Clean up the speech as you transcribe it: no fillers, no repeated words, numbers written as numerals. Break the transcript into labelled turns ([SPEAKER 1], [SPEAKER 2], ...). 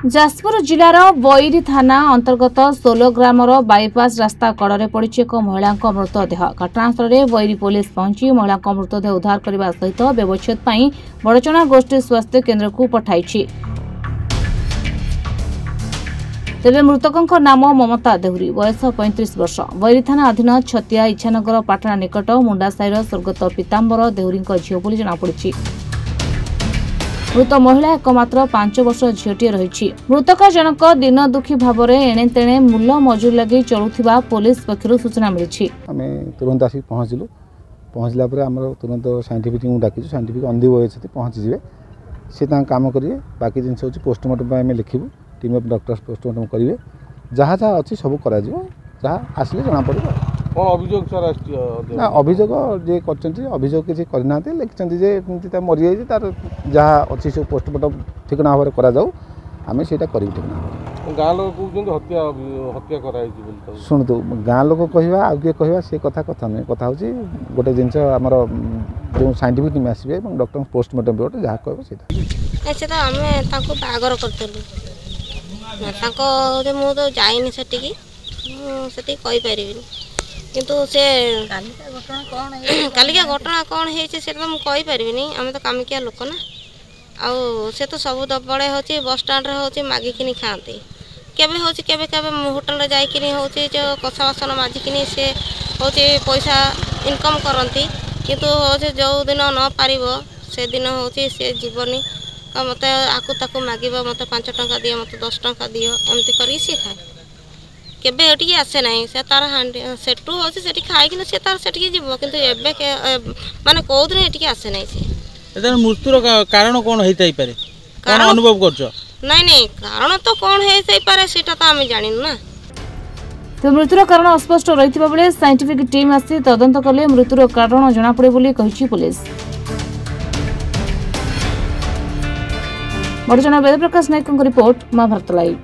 [SPEAKER 1] जाजपुर जिलार बैरी थाना अंतर्गत 16 grammar bypass रास्ता कड़े पड़ी एक महिला मृतदेह। घटनास्थल में बैरी पुलिस पहुंची महिला मृतदेह उद्धार करने सहित व्यवच्छेद पर बड़चना गोष्ठी स्वास्थ्य केन्द्र को पठाई। तेरे मृतकों नाम ममता देहुरी, बयस 35 वर्ष, बैरी थाना अधीन छतिया इच्छानगर पाटना निकट मुंडासाईर स्वर्गत पीतांबर देहुरी झील बोली जनापड़ी। मृत महिला एकमात्र 5 वर्ष झीटी रही। मृतक जनक दिन दुखी भाव में एणे तेणे मूल मजूर लगे चलुवा पुलिस पक्षर सूचना मिली।
[SPEAKER 2] आम तुरंत आसिक पहुँचलु। पहुँचला तुरंत साइंटिफिक टीम डाक साइंटिफिक अंधी बे पहुँचीजे सी काम करेंगे। बाकी जिन हूँ पोस्टमार्टम आम लिखू टीम ऑफ डॉक्टर्स पोस्टमार्टम करेंगे। जहाँ जहाँ अच्छी सब कर जहाँ आसले जना पड़ा
[SPEAKER 3] अभियोग सर
[SPEAKER 2] ना अभियोग जे अभियोग किसी करना लिखिं जे मरी जाइए तार जहाँ अच्छी सब पोस्टमार्टम ठिकना भाव में करें से करूँ ठिकना।
[SPEAKER 3] गाँ लोग हत्या हत्या कर
[SPEAKER 2] शुणु गाँ लोक कह आ किए कह से कथा नहीं कथा हूँ गोटे जिन आमर जो साइंटिफिक टीम आसवे डॉक्टर पोस्टमार्टम रिपोर्ट जहाँ कह
[SPEAKER 4] बागर कर मुझे जाइनी से कहीपर किंतु से कालिका घटना कौन है मुझे आम तो कामिकिया लोक ना आउ से तो सब दबड़े हो बस स्टाण्ड हो मागिकी खाते केवे हूँ केवे होटेल जाइए हूँ जो कषा बासन माजिकी से हूँ पैसा इनकम करती किंतु हूँ जो दिन न पार से दिन हूँ सी जीवनी मत आकु ताकू मागे मत 5 टंका दिए मत 10 टंका दियो एमती कर सी खाए केबे एटिकी आसे नहीं से तार हांडी सेटू हो से खाई से तार सेटिकी जीव किंतु एबे माने को दिन एटिकी आसे नहीं से
[SPEAKER 5] एदर मृत्युर कारण कोन हेतै पारे कोन अनुभव करछो
[SPEAKER 4] नहीं कारण तो कोन हेतै पारे सेटा तो हम जानिन ना।
[SPEAKER 1] तो मृत्युर कारण अस्पष्ट रहितबा बेले साइंटिफिक टीम आसी तदंत कले मृत्युर कारण जणा पड़े बोली कहिछि police. बड़चना Ved Prakash Nayak report Mahabharat live.